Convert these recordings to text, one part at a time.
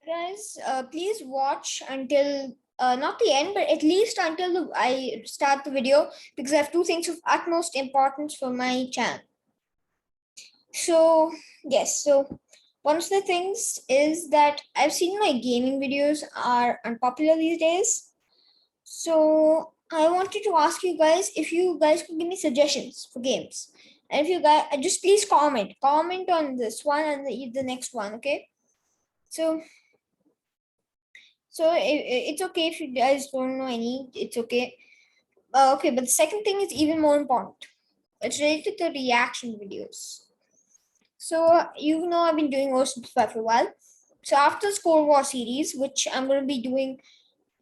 Guys, please watch until not the end, but at least until I start the video, because I have two things of utmost importance for my channel. So yes, so one of the things is that I've seen my gaming videos are unpopular these days. So I wanted to ask you guys if you guys could give me suggestions for games. And if you guys just please comment on this one and the next one, okay? So it's okay if you guys don't know any, it's okay. Okay, but the second thing is even more important. It's related to reaction videos. So I've been doing Oversimplified for a while. So after the Cold War series, which I'm going to be doing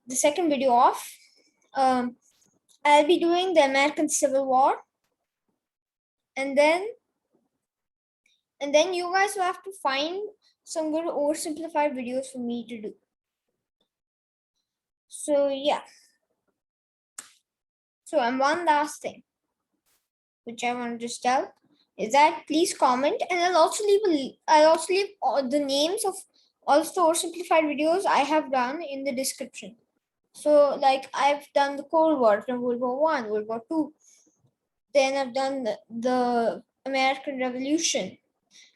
the second video of, I'll be doing the American Civil War. And then you guys will have to find some good oversimplified videos for me to do. So yeah. So and one last thing, which I want to just tell, is that please comment, and I'll also leave all the names of all the oversimplified videos I have done in the description. So like I've done the Cold War from World War I, World War II. Then I've done the American Revolution.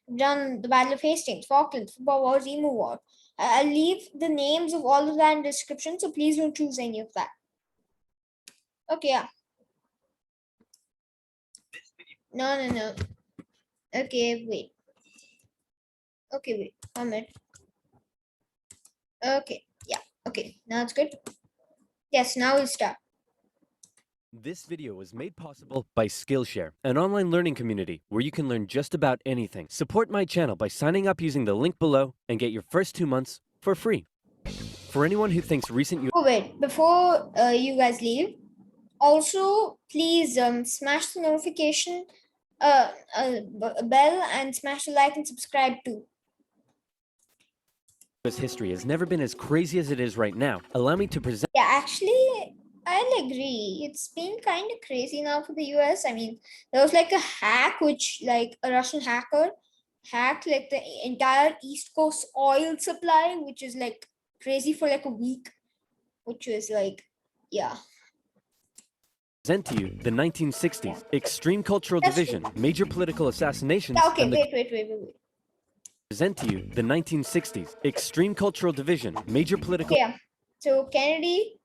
I've done the Battle of Hastings, Falklands, Football Wars, Emu War. I'll leave the names of all of that in the description, so please don't choose any of that. Okay, yeah. No. Okay, wait. Okay, wait. 1 minute. Okay, yeah. Okay, now it's good. Yes, now we'll start. This video was made possible by Skillshare, an online learning community where you can learn just about anything. Support my channel by signing up using the link below and get your first 2 months for free. For anyone who thinks recent... Oh, wait, before you guys leave, also please smash the notification bell and smash the like and subscribe too. US history has never been as crazy as it is right now. Allow me to present... Yeah, actually, I'll agree. It's been kind of crazy now for the US. I mean, there was like a hack, which like a Russian hacker hacked like the entire East Coast oil supply, which is like crazy for like a week, which was like, yeah. Present to you the 1960s, extreme cultural That's division, true. major political assassinations... Yeah, okay, and the... wait. Present to you the 1960s, extreme cultural division, major political... Yeah, so Kennedy,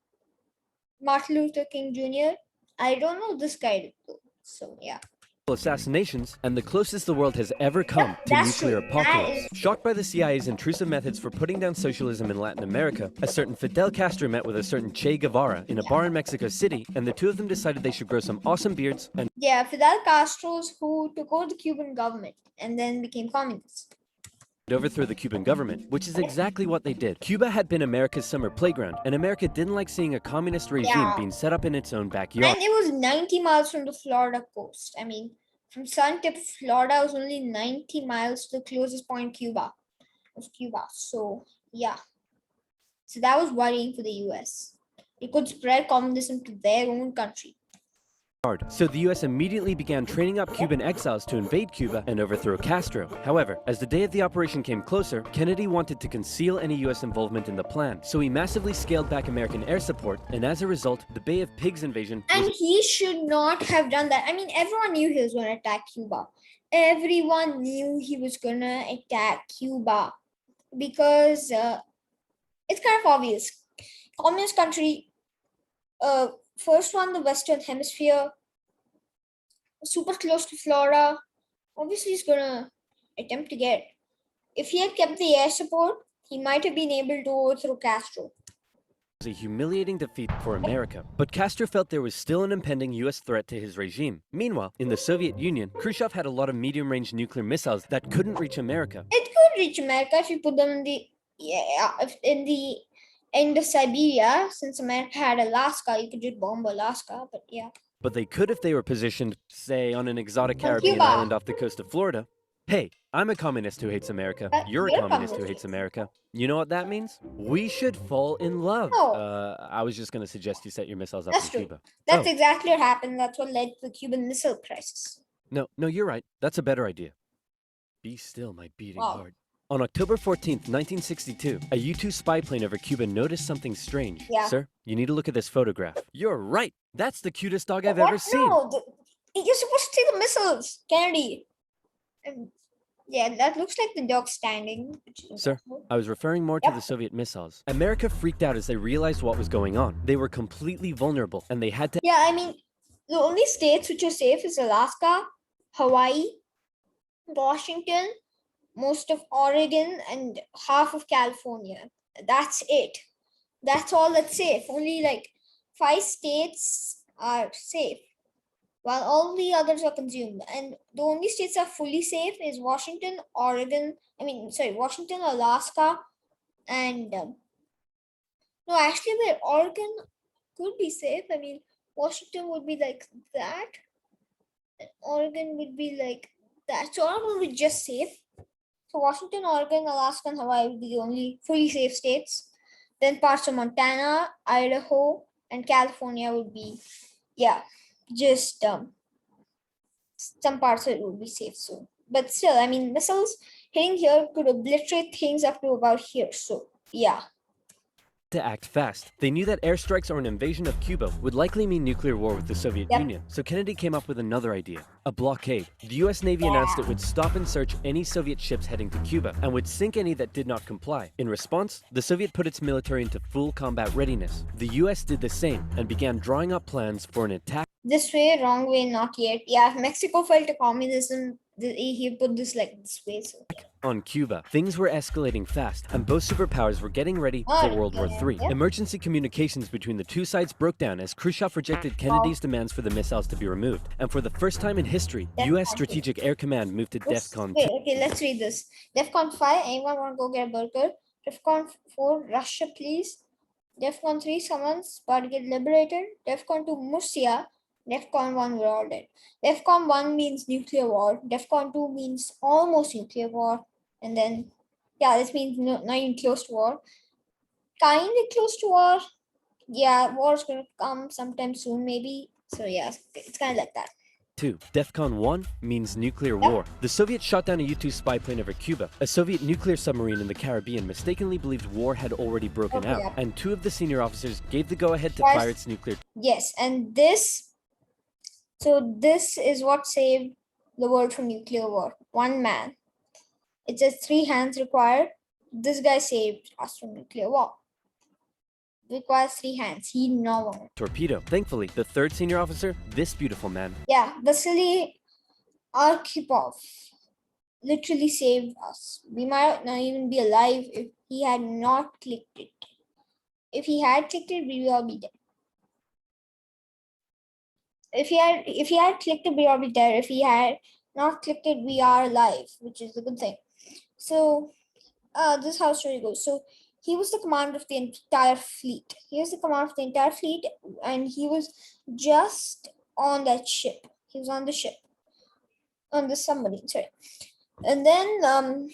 Martin Luther King Jr. I don't know this guy though, so yeah. assassinations, and the closest the world has ever come to nuclear apocalypse. Shocked by the CIA's intrusive methods for putting down socialism in Latin America, a certain Fidel Castro met with a certain Che Guevara in a bar in Mexico City, and the two of them decided they should grow some awesome beards and... Yeah, Fidel Castro's who took over the Cuban government and then became communist. overthrow the Cuban government, which is exactly what they did. Cuba had been America's summer playground, and America didn't like seeing a communist regime being set up in its own backyard. And it was 90 miles from the Florida coast. I mean, from sun tip Florida was only 90 miles to the closest point, Cuba. So yeah. So that was worrying for the US. It could spread communism to their own country. So the US immediately began training up Cuban exiles to invade Cuba and overthrow Castro. However, as the day of the operation came closer, Kennedy wanted to conceal any US involvement in the plan. So he massively scaled back American air support, and as a result, the Bay of Pigs invasion... And he should not have done that. I mean, everyone knew he was going to attack Cuba. Everyone knew he was going to attack Cuba because it's kind of obvious. Communist country, first one, the Western Hemisphere, super close to Florida. Obviously, he's gonna attempt to get. If he had kept the air support, he might have been able to overthrow Castro. It was a humiliating defeat for America, but Castro felt there was still an impending US threat to his regime. Meanwhile, in the Soviet Union, Khrushchev had a lot of medium-range nuclear missiles that couldn't reach America. It could reach America if you put them in the end of Siberia. Since America had Alaska, you could just bomb Alaska, but yeah. But they could if they were positioned, say, on an exotic Caribbean island off the coast of Florida. Hey, I'm a communist who hates America. You're a communist who hates America. You know what that means? We should fall in love. I was just going to suggest you set your missiles up in Cuba. That's exactly what happened. That's what led to the Cuban Missile Crisis. No, you're right. That's a better idea. Be still, my beating heart. On October 14th, 1962, a U-2 spy plane over Cuba noticed something strange. Yeah. Sir, you need to look at this photograph. You're right. That's the cutest dog I've What? ever seen. No, you're supposed to see the missiles, Kennedy. Yeah, that looks like the dog standing. Sir, I was referring more to the Soviet missiles. America freaked out as they realized what was going on. They were completely vulnerable, and they had to... Yeah, I mean, the only states which are safe is Alaska, Hawaii, Washington, most of Oregon, and half of California. That's it. That's all that's safe. Only like 5 states are safe, while all the others are consumed. And the only states that are fully safe is Washington, Washington, Alaska, and no, actually, wait, Oregon could be safe. I mean, Washington would be like that, and Oregon would be like that. So Oregon would be just safe. So Washington, Oregon, Alaska, and Hawaii would be the only fully safe states. Then parts of Montana, Idaho, and California would be, just some parts of it would be safe. So, but still, I mean, missiles hitting here could obliterate things up to about here. So, yeah. To act fast. They knew that airstrikes or an invasion of Cuba would likely mean nuclear war with the Soviet Union, so Kennedy came up with another idea, a blockade. The US Navy announced it would stop and search any Soviet ships heading to Cuba and would sink any that did not comply. In response, the Soviet put its military into full combat readiness. The US did the same and began drawing up plans for an attack. This way, wrong way, not yet. Yeah, if Mexico fell to communism, he put this like this way. So. On Cuba, things were escalating fast, and both superpowers were getting ready for World War III. Emergency communications between the two sides broke down as Khrushchev rejected Kennedy's demands for the missiles to be removed. And for the first time in history, US Strategic Air Command moved to DEFCON 2. Okay, let's read this. DEFCON 5, anyone want to go get a burger? DEFCON 4, Russia, please. DEFCON 3, someone's about to get liberated. DEFCON 2, Murcia. DEFCON 1, we're all dead. DEFCON 1 means nuclear war. DEFCON 2 means almost nuclear war. And then, this means not even close to war. Kind of close to war. Yeah, war's going to come sometime soon, maybe. So, yeah, it's kind of like that. 2. DEFCON 1 means nuclear war. The Soviets shot down a U-2 spy plane over Cuba. A Soviet nuclear submarine in the Caribbean mistakenly believed war had already broken out, and 2 of the senior officers gave the go-ahead to fire its nuclear... Yes, and this is what saved the world from nuclear war. One man. It says 3 hands required. This guy saved us from nuclear war. Requires 3 hands. He no one. Torpedo. Thankfully, the 3rd senior officer, this beautiful man. Yeah, Vasily Arkhipov literally saved us. We might not even be alive if he had not clicked it. If he had clicked it, we would all be dead. If he had clicked it, we would all be dead. If he had not clicked it, we are alive, which is a good thing. So, this is how the story goes. So, he was the commander of the entire fleet. And he was just on that ship. He was on the ship. On the submarine, sorry. And then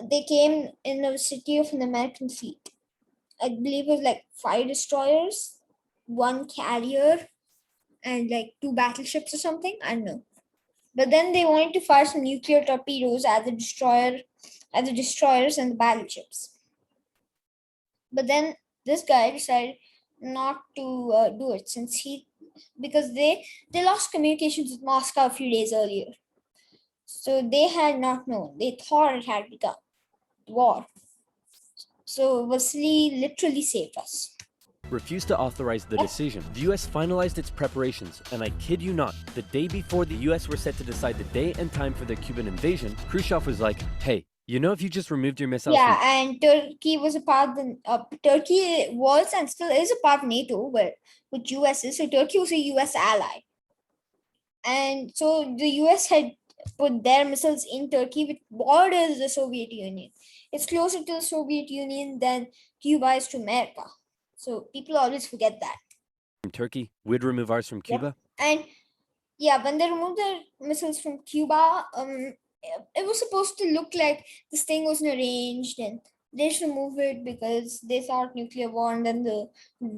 they came in the city of an American fleet. I believe it was like 5 destroyers, 1 carrier, and like 2 battleships or something. I don't know. But then they wanted to fire some nuclear torpedoes at the destroyers and the battleships. But then this guy decided not to do it because they lost communications with Moscow a few days earlier. So they had not known. They thought it had begun war. So Vasily literally saved us. Refused to authorize the decision. The US finalized its preparations, and I kid you not, the day before the US were set to decide the day and time for the Cuban invasion, Khrushchev was like, hey, you know, if you just removed your missiles... Yeah, and Turkey was a part of the... Turkey was and still is a part of NATO, but with US is. So Turkey was a US ally. And so the US had put their missiles in Turkey, which borders the Soviet Union. It's closer to the Soviet Union than Cuba is to America. So people always forget that. From Turkey, we'd remove ours from Cuba? And yeah, when they removed their missiles from Cuba, it was supposed to look like this thing wasn't arranged and they should remove it because they thought nuclear war, and then the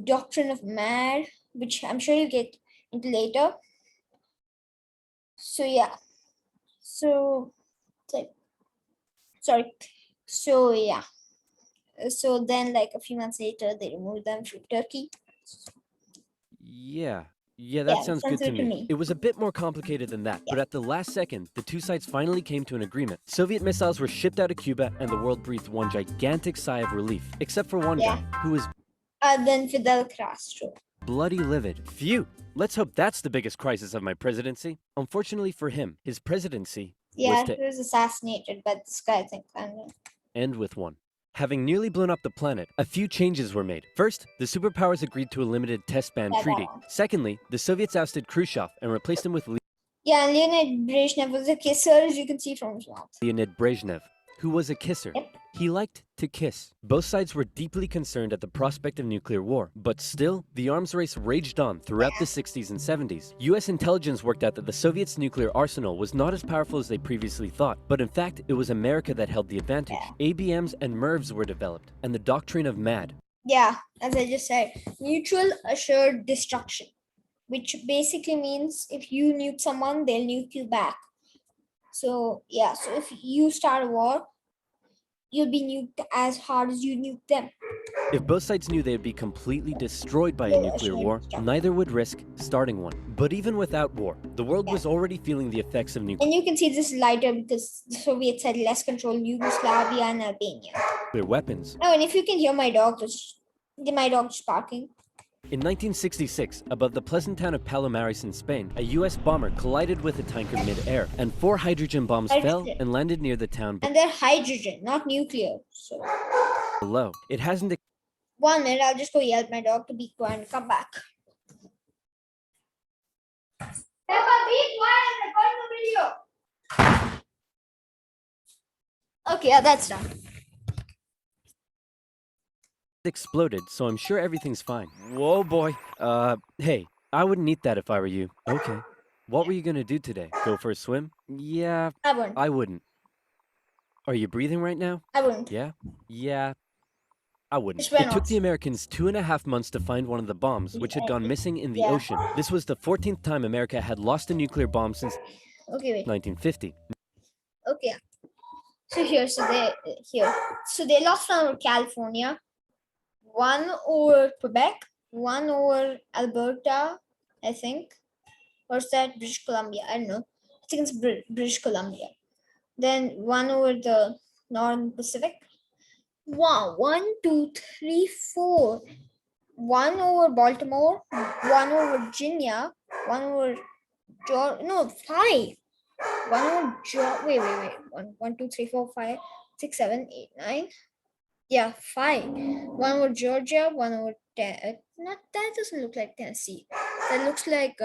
doctrine of mad, which I'm sure you'll get into later. So yeah. Sorry. So yeah. So then, like a few months later, they removed them from Turkey. Yeah, that Yeah, sounds sounds good to good to me. me. It was a bit more complicated than that, but Yeah. at the last second, the two sides finally came to an agreement. Soviet missiles were shipped out of Cuba, and the world breathed one gigantic sigh of relief, except for one Yeah. guy, who was Then Fidel Castro. bloody livid. Phew! Let's hope that's the biggest crisis of my presidency. Unfortunately for him, his presidency was Yeah, to he was assassinated by this guy, I think. I don't know. end with one. Having nearly blown up the planet, a few changes were made. First, the superpowers agreed to a limited test ban Yeah, that treaty. one. Secondly, the Soviets ousted Khrushchev and replaced him with Yeah, and Leonid Brezhnev was a kisser, as you can see from his mouth. Leonid Brezhnev, who was a kisser. Yep. He liked to kiss. Both sides were deeply concerned at the prospect of nuclear war, but still, the arms race raged on throughout the 60s and 70s. US intelligence worked out that the Soviets' nuclear arsenal was not as powerful as they previously thought, but in fact, it was America that held the advantage. ABMs and MIRVs were developed, and the doctrine of MAD. Yeah, as I just said, mutual assured destruction, which basically means if you nuke someone, they'll nuke you back. So yeah, so if you start a war, you'll be nuked as hard as you nuke them. If both sides knew they would be completely destroyed by a nuclear war, neither would risk starting one. But even without war, the world was already feeling the effects of nuclear And you can see this lighter because the Soviets had less control in Yugoslavia and Albania. weapons. Oh, and if you can hear my dog just barking. In 1966, above the pleasant town of Palomares in Spain, a US bomber collided with a tanker mid-air, and 4 hydrogen bombs fell and landed near the town And they're hydrogen, not nuclear. So below. It hasn't 1 minute, I'll just go yell at my dog to be quiet and come back. Peppa, be quiet, I'm recording the video. Okay, yeah, that's done. exploded, so I'm sure everything's fine. Whoa, boy. Hey, I wouldn't eat that if I were you. Okay. What were you gonna do today? Go for a swim? Yeah, I wouldn't. Are you breathing right now? I wouldn't. Yeah? Yeah, I wouldn't. Just It took the Americans 2.5 months to find one of the bombs, which had gone missing in the ocean. This was the 14th time America had lost a nuclear bomb since 1950. Okay. So they lost one over California, one over Quebec, one over Alberta, I think. Or is that British Columbia? I don't know. I think it's British Columbia. Then one over the Northern Pacific. Wow, 1, 2, 3, 4. One over Baltimore, one over Virginia, one over Georgia. No, 5. One over wait. 1, 2, 3, 4, 5, 6, 7, 8, 9. Yeah, 5. One over Georgia, one over not that doesn't look like Tennessee. That looks like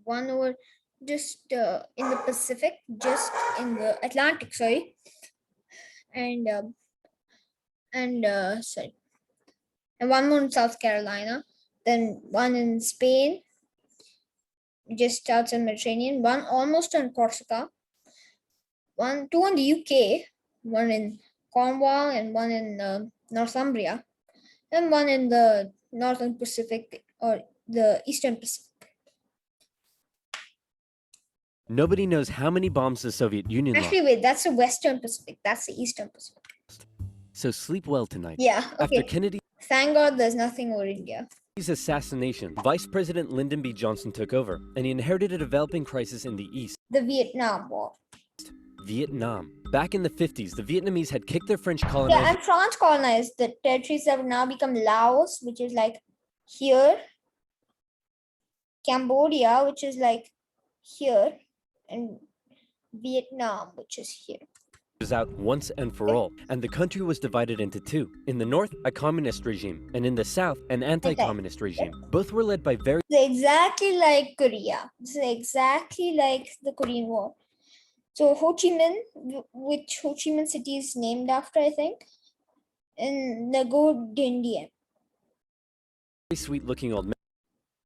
one over just in the Pacific, just in the Atlantic, sorry. And sorry. And one more in South Carolina, then one in Spain, just outside Mediterranean, one almost on Corsica, 2 in the UK, one in Cornwall and one in Northumbria, and one in the Northern Pacific or the Eastern Pacific. Nobody knows how many bombs the Soviet Union lost. Actually, wait, that's the Western Pacific. That's the Eastern Pacific. So sleep well tonight. Yeah, okay. After Kennedy Thank God there's nothing over India. Kennedy's assassination, Vice President Lyndon B. Johnson took over, and he inherited a developing crisis in the East. The Vietnam War. Vietnam. Back in the 50s, the Vietnamese had kicked their French colonizers. Yeah, and France colonized the territories that would now become Laos, which is like here, Cambodia, which is like here, and Vietnam, which is here. Was out once and for all, and the country was divided into two. In the north, a communist regime, and in the south, an anti-communist regime. Both were led by very exactly like Korea. This is exactly like the Korean War. So Ho Chi Minh, which Ho Chi Minh city is named after, I think, in Nago Dindian. very sweet-looking old men.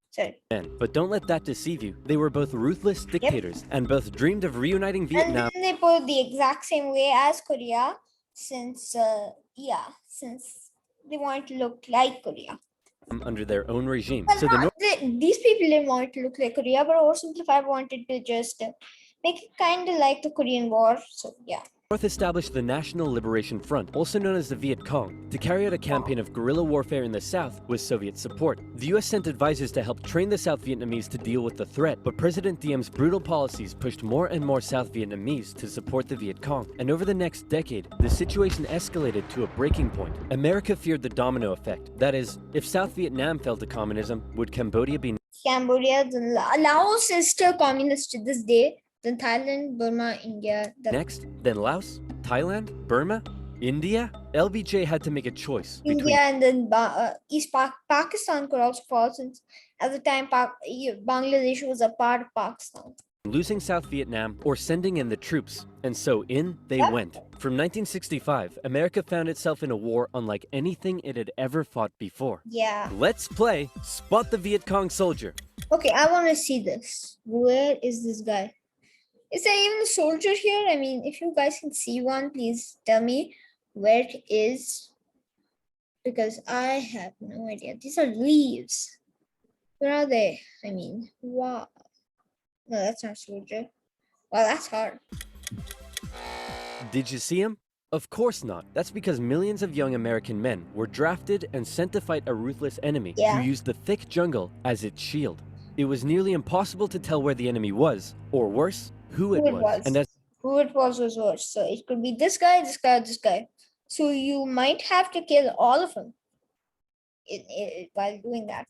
Sorry. But don't let that deceive you. They were both ruthless dictators, and both dreamed of reuniting Vietnam. And then they put the exact same way as Korea, since they wanted to look like Korea. Under their own regime. But So these people didn't want it to look like Korea, but Oversimplified wanted to just make it kind of like the Korean War. So yeah. North established the National Liberation Front, also known as the Viet Cong, to carry out a campaign of guerrilla warfare in the South with Soviet support. The US sent advisors to help train the South Vietnamese to deal with the threat, but President Diem's brutal policies pushed more and more South Vietnamese to support the Viet Cong. And over the next decade, the situation escalated to a breaking point. America feared the domino effect. That is, if South Vietnam fell to communism, would Cambodia be Cambodia, then Laos is still communist to this day. Then Thailand, Burma, India. next? Then Laos? Thailand? Burma? India? LBJ had to make a choice India and then Pakistan could also fall, since at the time Bangladesh was a part of Pakistan. losing South Vietnam or sending in the troops. And so in they went. From 1965, America found itself in a war unlike anything it had ever fought before. Yeah. Let's play Spot the Viet Cong Soldier. Okay, I want to see this. Where is this guy? Is there even a soldier here? I mean, if you guys can see one, please tell me where it is, because I have no idea. These are leaves. Where are they? I mean, wow. No, that's not a soldier. Wow, that's hard. Did you see him? Of course not. That's because millions of young American men were drafted and sent to fight a ruthless enemy who used the thick jungle as its shield. It was nearly impossible to tell where the enemy was, or worse, who it was. And as who it was worse. So it could be this guy, this guy, this guy. So you might have to kill all of them while doing that.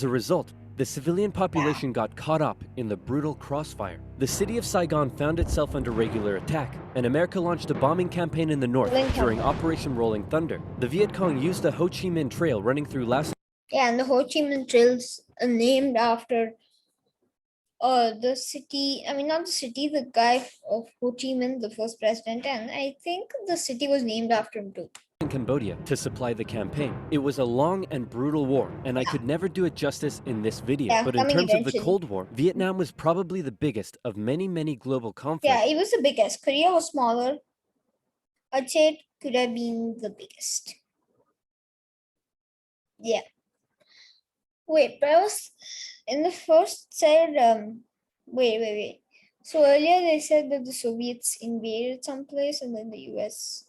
a result, the civilian population got caught up in the brutal crossfire. The city of Saigon found itself under regular attack, and America launched a bombing campaign in the north during Operation Rolling Thunder. The Viet Cong used the Ho Chi Minh Trail running through Laos. Yeah, and the Ho Chi Minh Trail's named after the city, I mean, not the city, the guy of Ho Chi Minh, the first president, and I think the city was named after him too. In Cambodia to supply the campaign. It was a long and brutal war, and I could never do it justice in this video. But in terms of the Cold War, Vietnam was probably the biggest of many, many global conflicts. Yeah, it was the biggest. Korea was smaller. I'd say it could have been the biggest. Yeah. Wait, but I was in the first said, wait. So earlier they said that the Soviets invaded someplace and then the US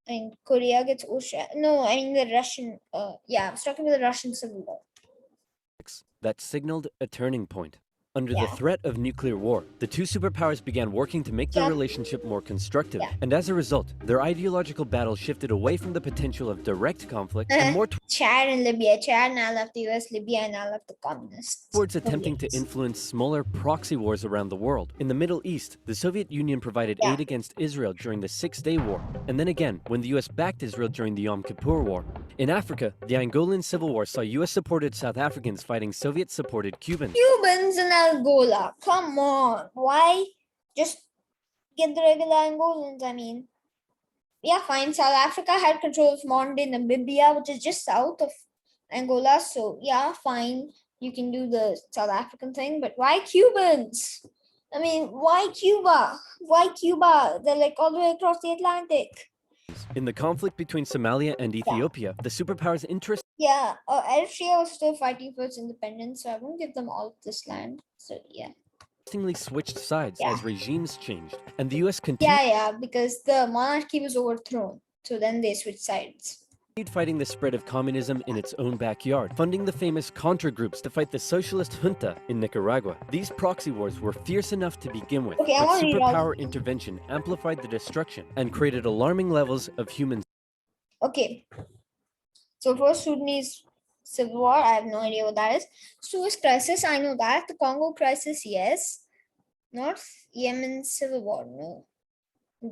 and Korea gets ocean. No, I mean the Russian, yeah, I was talking about the Russian Civil War. That signaled a turning point. Under the threat of nuclear war, the two superpowers began working to make their relationship more constructive. And as a result, their ideological battle shifted away from the potential of direct conflict and more Chad and Libya. Chad now left the US, Libya now left the communists. towards attempting to influence smaller proxy wars around the world. In the Middle East, the Soviet Union provided aid against Israel during the Six-Day War, and then again when the US backed Israel during the Yom Kippur War. In Africa, the Angolan Civil War saw US-supported South Africans fighting Soviet-supported Cubans. Cubans in Angola, come on. Why just get the regular Angolans? I mean, yeah, fine. South Africa had control of modern-day Namibia, which is just south of Angola. So yeah, fine. You can do the South African thing, but why Cubans? I mean, why Cuba? Why Cuba? They're like all the way across the Atlantic. In the conflict between Somalia and Ethiopia, the superpowers' interest Yeah, Eritrea was still fighting for its independence, so I won't give them all of this land. So yeah. interestingly switched sides as regimes changed, and the US continued Yeah, because the monarchy was overthrown. So then they switched sides. fighting the spread of communism in its own backyard, funding the famous Contra groups to fight the socialist junta in Nicaragua. These proxy wars were fierce enough to begin with, Okay, but superpower intervention amplified the destruction and created alarming levels of human. Okay. So first Sudanese Civil War, I have no idea what that is. Suez Crisis, I know that. The Congo Crisis, yes. North Yemen Civil War, no.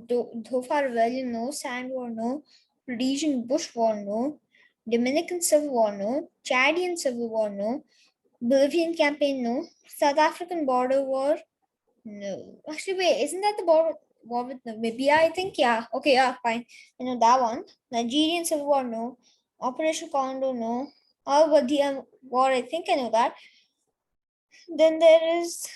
Dhofar Rebellion, no. Sand War, no. Rhodesian Bush War, no. Dominican Civil War, no. Chadian Civil War, no. Bolivian Campaign, no. South African Border War, no. Actually, wait, isn't that the war with Namibia? I think, yeah. Okay, yeah, fine. I know that one. Nigerian Civil War, no. Operation Condor, no. Al-Wadiyah War, I think I know that. Then there is,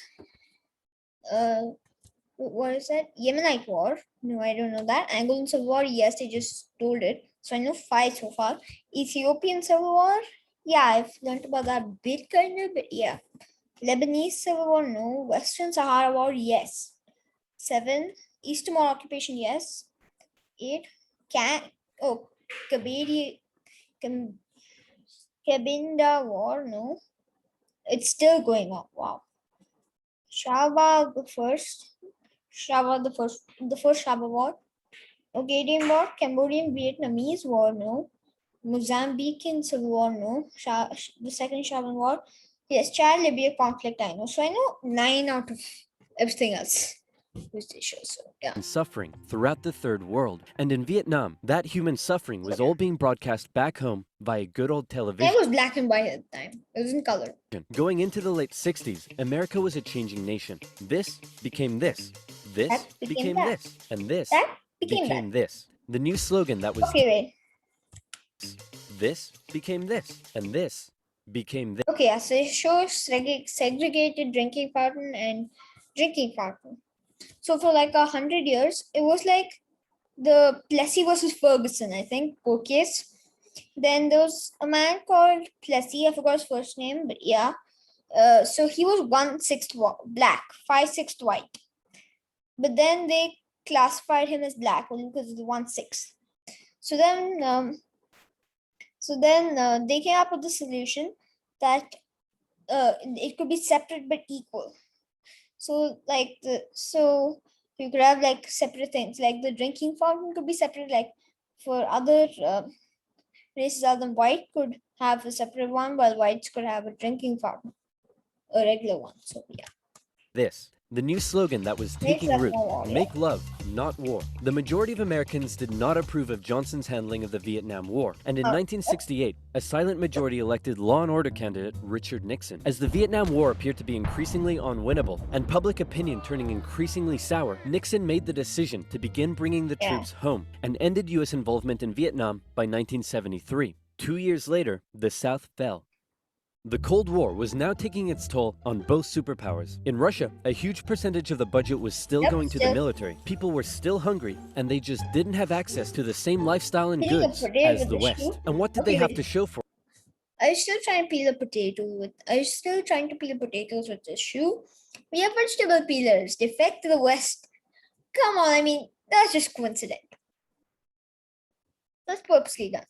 what is that? Yemenite War. No, I don't know that. Angolan Civil War, yes, I just told it. So I know 5 so far. Ethiopian Civil War, yeah, I've learned about that a bit kind of, but yeah. Lebanese Civil War, no. Western Sahara War, yes. 7. East Timor occupation, yes. 8. Cabinda War, no. It's still going on. Wow. The first Shaba War. Ogaden War, Cambodian Vietnamese War, no. Mozambican Civil War, no. The second Shaban War. Yes, Chad Libya conflict, I know. So I know 9 out of everything else. Which they show, so yeah. and suffering throughout the third world. And in Vietnam, that human suffering was all being broadcast back home via good old television. It was black and white at the time. It was in color. Going into the late 60s, America was a changing nation. This became this. This That became became that. this. And this That became that. this. The new slogan that was Okay, wait. this became this. And this became this. Okay, yeah, so it shows segregated drinking fountain and drinking fountain. So for like 100 years, it was like the Plessy versus Ferguson, I think, court case. Then there was a man called Plessy, I forgot his first name, but yeah. So he was 1/6 black, 5/6 white. But then they classified him as black only because of the 1/6. So then they came up with the solution that it could be separate but equal. So you could have like separate things, like the drinking fountain could be separate, like for other races other than white could have a separate one, while whites could have a drinking fountain, a regular one. So yeah. This. The new slogan that was Make taking love, root. not war, yeah. Make love, not war. The majority of Americans did not approve of Johnson's handling of the Vietnam War. And in 1968, a silent majority elected law and order candidate Richard Nixon. As the Vietnam War appeared to be increasingly unwinnable and public opinion turning increasingly sour, Nixon made the decision to begin bringing the troops home and ended U.S. involvement in Vietnam by 1973. 2 years later, the South fell. The Cold War was now taking its toll on both superpowers. In Russia, a huge percentage of the budget was still going to the military. People were still hungry, and they just didn't have access to the same lifestyle and goods as the West. And what did they have to show for it? I was still trying to peel a potato potatoes with this shoe. We have vegetable peelers. Defect to the West. Come on, I mean, that's just coincident. That's purposely done.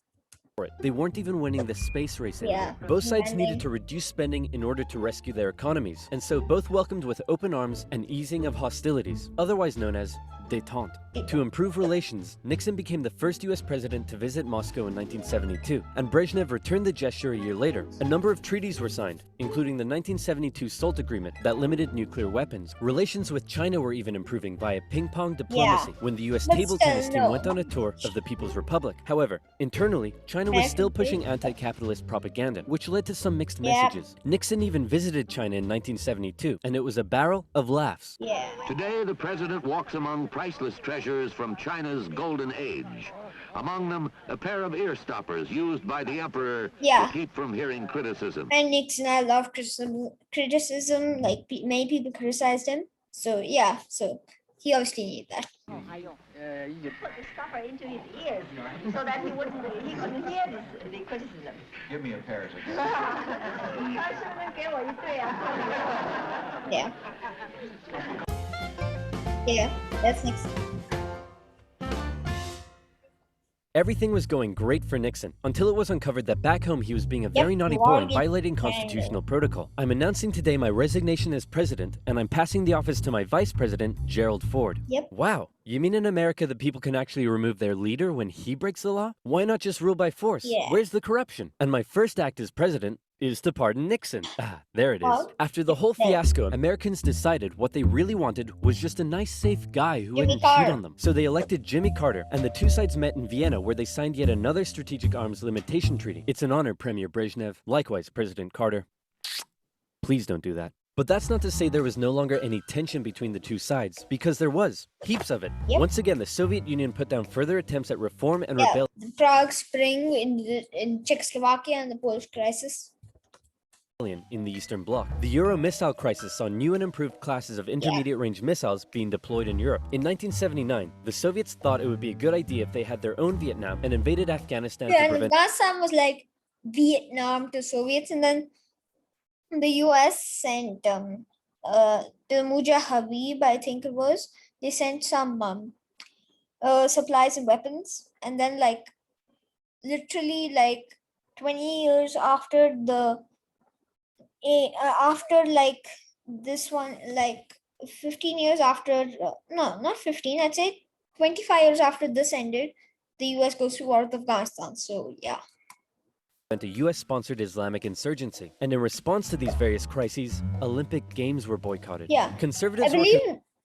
They weren't even winning the space race anymore. Both sides needed to reduce spending in order to rescue their economies, and so both welcomed with open arms an easing of hostilities, otherwise known as détente. To improve relations, Nixon became the first US president to visit Moscow in 1972, and Brezhnev returned the gesture a year later. A number of treaties were signed, including the 1972 SALT agreement that limited nuclear weapons. Relations with China were even improving via ping-pong diplomacy when the US table tennis team went on a tour of the People's Republic. However, internally, China was still pushing anti-capitalist propaganda, which led to some mixed messages. Nixon even visited China in 1972, and it was a barrel of laughs. Today, the president walks among priceless treasures from China's golden age. Among them, a pair of ear stoppers used by the emperor to keep from hearing criticism. And Nixon, I love criticism. Like many people criticized him. So yeah, so he obviously needed that. You put the stopper into his ears so that he couldn't hear the criticism. Give me a pair of them. Yeah, that's Nixon. Everything was going great for Nixon, until it was uncovered that back home he was being a very naughty boy and violating constitutional protocol. I'm announcing today my resignation as president, and I'm passing the office to my vice president, Gerald Ford. Wow, you mean in America that people can actually remove their leader when he breaks the law? Why not just rule by force? Where's the corruption? And my first act as president is to pardon Nixon. Ah, there it is. After the whole fiasco, Americans decided what they really wanted was just a nice, safe guy who wouldn't cheat on them. So they elected Jimmy Carter, and the two sides met in Vienna, where they signed yet another strategic arms limitation treaty. It's an honor, Premier Brezhnev. Likewise, President Carter. Please don't do that. But that's not to say there was no longer any tension between the two sides, because there was. Heaps of it. Once again, the Soviet Union put down further attempts at reform and rebellion. The Prague Spring in Czechoslovakia and the Polish crisis. In the Eastern Bloc. The Euro missile crisis saw new and improved classes of intermediate-range missiles being deployed in Europe. In 1979, the Soviets thought it would be a good idea if they had their own Vietnam and invaded Afghanistan to prevent... Afghanistan was like Vietnam to Soviets, and then the US sent the Mujahideen, I think it was, They sent some supplies and weapons, and then literally 20 years after this one, 15 years after, no, not 15, I'd say 25 years after this ended, the US goes to war with Afghanistan. So yeah. A US-sponsored Islamic insurgency, and in response to these various crises, Olympic Games were boycotted. Yeah, Conservatives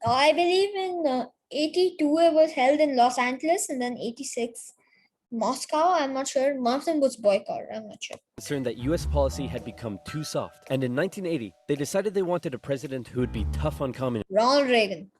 I believe in 82 it was held in Los Angeles, and then 86 Moscow. I'm not sure. One of them was boycott. I'm not sure. Concerned that US policy had become too soft, and in 1980 they decided they wanted a president who would be tough on communism. Ronald Reagan.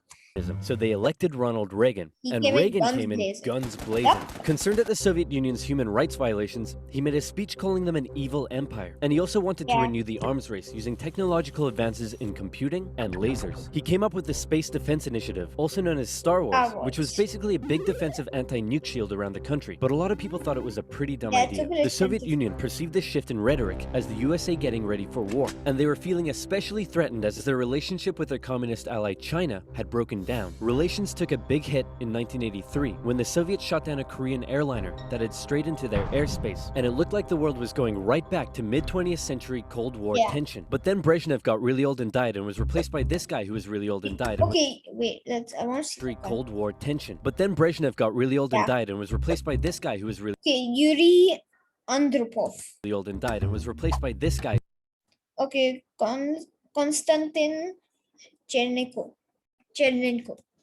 So they elected Ronald Reagan, and Reagan came in guns blazing. Yep. Concerned at the Soviet Union's human rights violations, he made a speech calling them an evil empire. And he also wanted to renew the arms race using technological advances in computing and lasers. He came up with the Space Defense Initiative, also known as Star Wars, which was basically a big defensive anti-nuke shield around the country. But a lot of people thought it was a pretty dumb idea. The Soviet Union perceived this shift in rhetoric as the USA getting ready for war, and they were feeling especially threatened as their relationship with their communist ally China had broken down. Relations took a big hit in 1983 when the Soviets shot down a Korean airliner that had strayed into their airspace, and it looked like the world was going right back to mid-20th century Cold War tension. But then Brezhnev got really old and died and was replaced by this guy who was really old and died. Okay, wait, I want to see Cold War tension. But then Brezhnev got really old and died and was replaced by this guy who was really Yuri Andropov. old and died and was replaced by this guy. Okay, Konstantin Chernenko.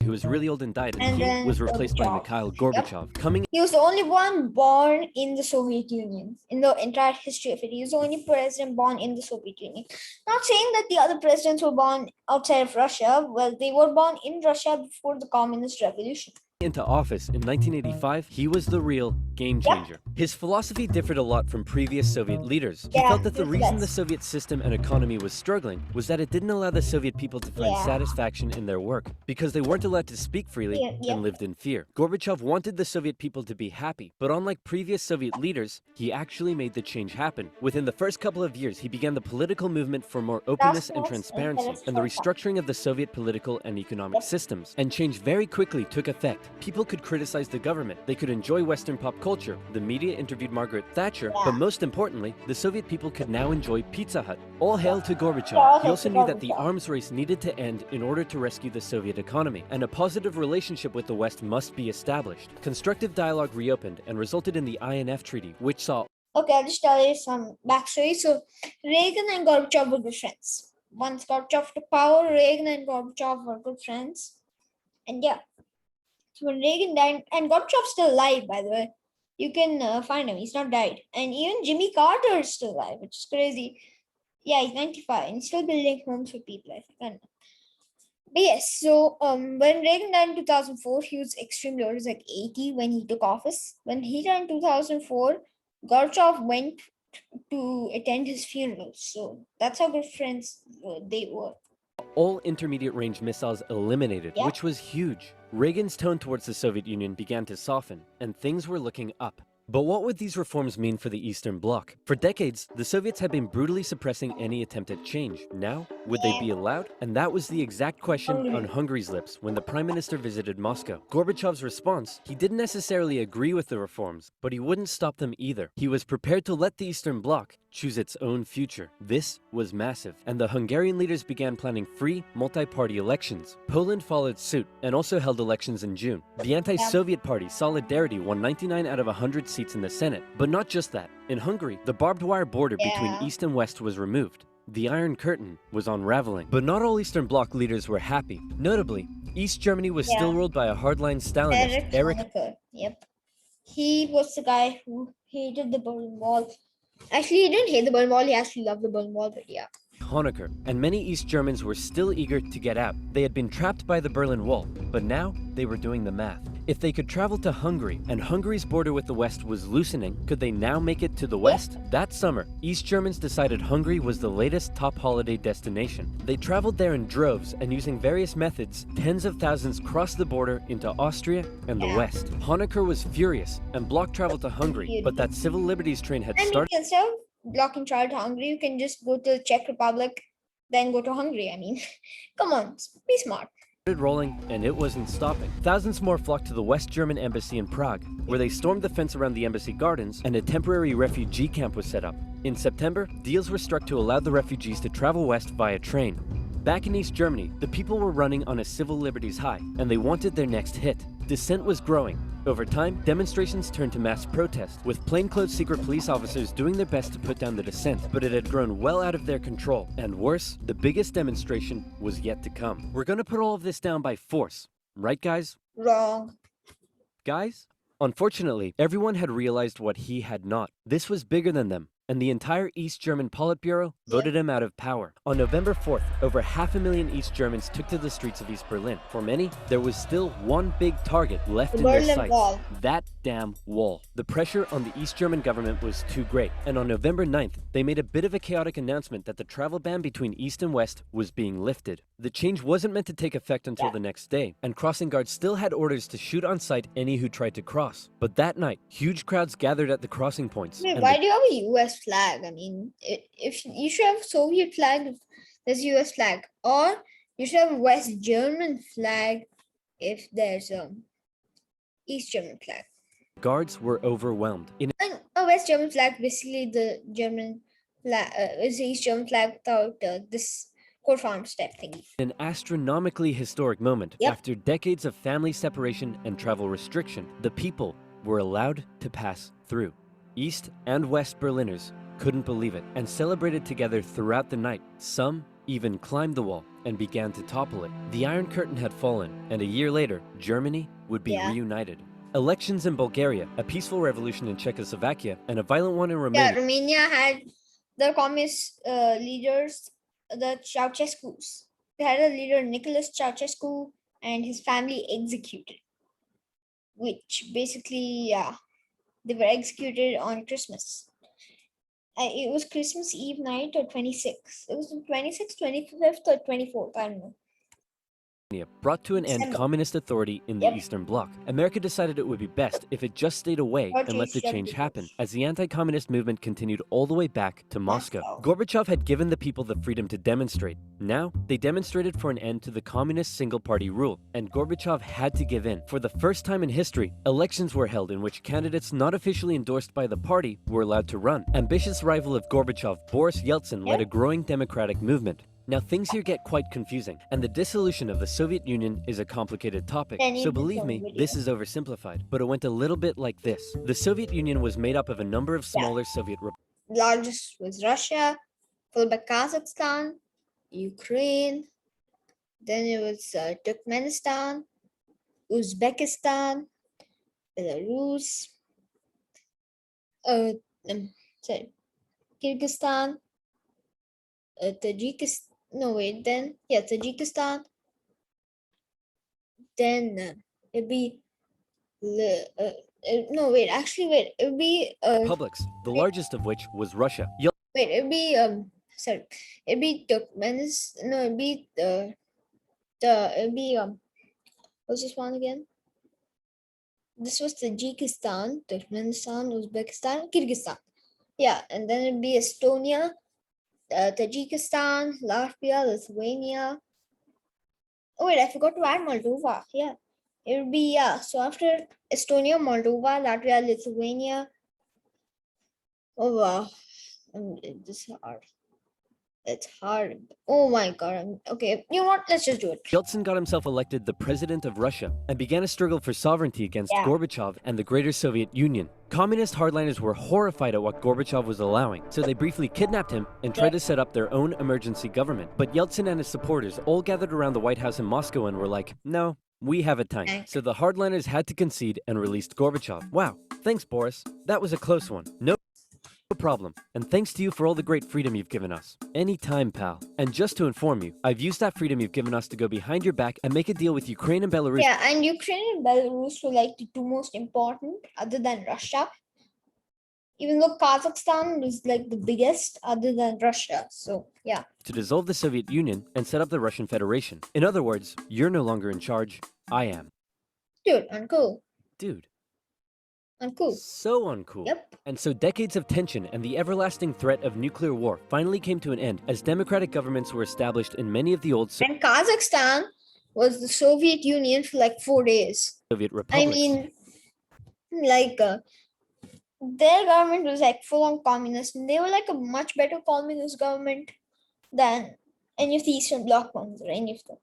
Who was really old and died, and he was replaced by Mikhail Gorbachev. He was the only one born in the Soviet Union. In the entire history of it, he was the only president born in the Soviet Union. Not saying that the other presidents were born outside of Russia. Well, they were born in Russia before the Communist Revolution. Into office in 1985, he was the real game changer. His philosophy differed a lot from previous Soviet leaders. He felt that the reason the Soviet system and economy was struggling was that it didn't allow the Soviet people to find satisfaction in their work because they weren't allowed to speak freely and lived in fear. Gorbachev wanted the Soviet people to be happy, but unlike previous Soviet leaders, he actually made the change happen. Within the first couple of years, he began the political movement for more openness and transparency and the restructuring of the Soviet political and economic systems. And change very quickly took effect. People could criticize the government, they could enjoy Western pop culture, the media interviewed Margaret Thatcher, but most importantly, the Soviet people could now enjoy Pizza Hut. All hail to Gorbachev. He also knew that the arms race needed to end in order to rescue the Soviet economy, and a positive relationship with the West must be established. Constructive dialogue reopened and resulted in the INF Treaty, which saw... Okay, I'll just tell you some backstory. So, Reagan and Gorbachev were good friends. Once Gorbachev took power, Reagan and Gorbachev were good friends. And yeah. So when Reagan died, and Gorbachev's still alive, by the way. You can find him. He's not died. And even Jimmy Carter is still alive, which is crazy. Yeah, he's 95 and he's still building homes for people. I don't know. But yes, so when Reagan died in 2004, he was extremely old. He was like 80 when he took office. When he died in 2004, Gorbachev went to attend his funeral. So that's how good friends they were. All intermediate-range missiles eliminated, which was huge. Reagan's tone towards the Soviet Union began to soften, and things were looking up. But what would these reforms mean for the Eastern Bloc? For decades, the Soviets had been brutally suppressing any attempt at change. Now, would they be allowed? And that was the exact question on Hungary's lips when the Prime Minister visited Moscow. Gorbachev's response, he didn't necessarily agree with the reforms, but he wouldn't stop them either. He was prepared to let the Eastern Bloc choose its own future. This was massive, and the Hungarian leaders began planning free, multi-party elections. Poland followed suit and also held elections in June. The anti-Soviet party Solidarity won 99 out of 100 seats in the Senate. But not just that. In Hungary, the barbed wire border between East and West was removed. The Iron Curtain was unraveling. But not all Eastern Bloc leaders were happy. Notably, East Germany was still ruled by a hardline Stalinist, Erich Honecker. Yep. He was the guy who hated the Berlin Wall. Actually, he didn't hate the Berlin Wall, he actually loved the Berlin Wall, but yeah. Honecker, and many East Germans were still eager to get out. They had been trapped by the Berlin Wall, but now they were doing the math. If they could travel to Hungary, and Hungary's border with the West was loosening, could they now make it to the West? That summer, East Germans decided Hungary was the latest top holiday destination. They traveled there in droves, and using various methods, tens of thousands crossed the border into Austria and the West. Honecker was furious, and blocked travel to Hungary, but that civil liberties train had started. Instead of blocking travel to Hungary, you can just go to the Czech Republic, then go to Hungary. I mean, come on, be smart. rolling, and it wasn't stopping. Thousands more flocked to the West German embassy in Prague, where they stormed the fence around the embassy gardens, and a temporary refugee camp was set up. In September, deals were struck to allow the refugees to travel west via train. Back in East Germany, the people were running on a civil liberties high, and they wanted their next hit. Dissent was growing. Over time, demonstrations turned to mass protest, with plainclothes secret police officers doing their best to put down the dissent, but it had grown well out of their control. And worse, the biggest demonstration was yet to come. We're gonna put all of this down by force, right guys? Wrong. Guys? Unfortunately, everyone had realized what he had not. This was bigger than them, and the entire East German Politburo voted him out of power. On November 4th, over 500,000 East Germans took to the streets of East Berlin. For many, there was still one big target left in their sights. Wall. That damn wall. The pressure on the East German government was too great, and on November 9th, they made a bit of a chaotic announcement that the travel ban between East and West was being lifted. The change wasn't meant to take effect until the next day, and crossing guards still had orders to shoot on sight any who tried to cross. But that night, huge crowds gathered at the crossing points. Wait, why do you have a US flag? I mean, if you should have Soviet flag if there's US flag, or you should have West German flag if there's East German flag. Guards were overwhelmed. And a West German flag, basically the German flag is the East German flag without this coat of arms type thingy. An astronomically historic moment. After decades of family separation and travel restriction, the people were allowed to pass through. East and West Berliners couldn't believe it and celebrated together throughout the night. Some even climbed the wall and began to topple it. The Iron Curtain had fallen, and a year later, Germany would be reunited. Elections in Bulgaria, a peaceful revolution in Czechoslovakia, and a violent one in Romania. Yeah, Romania had the communist leaders, the Ceausescus. They had a leader, Nicholas Ceausescu, and his family executed. Which basically, they were executed on Christmas. It was Christmas Eve night or 26th. It was the 26th, 25th, or 24th. I don't know. Brought to an end communist authority in the Eastern Bloc. America decided it would be best if it just stayed away and let the change happen, as the anti-communist movement continued all the way back to Moscow. Gorbachev had given the people the freedom to demonstrate. Now, they demonstrated for an end to the communist single-party rule, and Gorbachev had to give in. For the first time in history, elections were held in which candidates not officially endorsed by the party were allowed to run. Ambitious rival of Gorbachev, Boris Yeltsin, led a growing democratic movement. Now things here get quite confusing, and the dissolution of the Soviet Union is a complicated topic, so believe me, this is oversimplified, but it went a little bit like this. The Soviet Union was made up of a number of smaller Soviet republics. Largest was Russia, followed by Kazakhstan, Ukraine, then it was Turkmenistan, Uzbekistan, Belarus, Kyrgyzstan, Tajikistan. No, wait, then, Tajikistan. Then it'd be, no, wait, actually, wait, it'd be, republics, the largest of which was Russia. Wait, it'd be, it'd be Turkmenistan, no, it'd be, it'd be, what's this one again? This was Tajikistan, Turkmenistan, Uzbekistan, Kyrgyzstan. Yeah, and then it'd be Estonia, Tajikistan, Latvia, Lithuania. Oh wait, I forgot to add Moldova. Yeah, it would be, so after Estonia, Moldova, Latvia, Lithuania. Oh wow, this is hard. It's hard. Oh my god. Okay, you know what? Let's just do it. Yeltsin got himself elected the president of Russia and began a struggle for sovereignty against Gorbachev and the greater Soviet Union. Communist hardliners were horrified at what Gorbachev was allowing, so they briefly kidnapped him and tried to set up their own emergency government. But Yeltsin and his supporters all gathered around the White House in Moscow and were like, no, we have a time. So the hardliners had to concede and released Gorbachev. Wow, thanks Boris. That was a close one. No problem. And thanks to you for all the great freedom you've given us. Anytime, pal. And just to inform you, I've used that freedom you've given us to go behind your back and make a deal with Ukraine and Belarus. Yeah, and Ukraine and Belarus were like the two most important other than Russia. Even though Kazakhstan was like the biggest other than Russia. So, yeah. To dissolve the Soviet Union and set up the Russian Federation. In other words, you're no longer in charge. I am. Dude, uncool. Dude. Uncool. So uncool. Yep. And so decades of tension and the everlasting threat of nuclear war finally came to an end as democratic governments were established in many of the old... And Kazakhstan was the Soviet Union for like 4 days. Soviet I republics. mean, like their government was like full on communist, and they were like a much better communist government than any of the Eastern Bloc ones or any of them.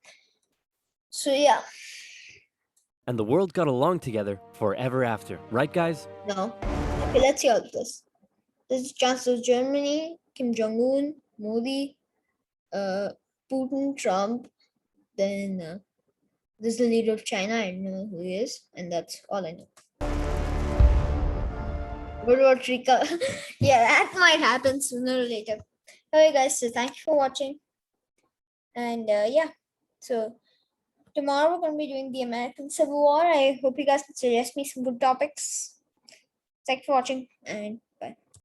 So yeah. And the world got along together forever after, right, guys? No. Okay, let's see all of this. This is Chancellor of Germany, Kim Jong-un, Modi, Putin, Trump. Then this is the leader of China. I don't know who he is, and that's all I know. World War III. Yeah, that might happen sooner or later. Okay, guys. So thank you for watching. And yeah, so tomorrow we're going to be doing the American Civil War. I hope you guys can suggest me some good topics. Thanks for watching, and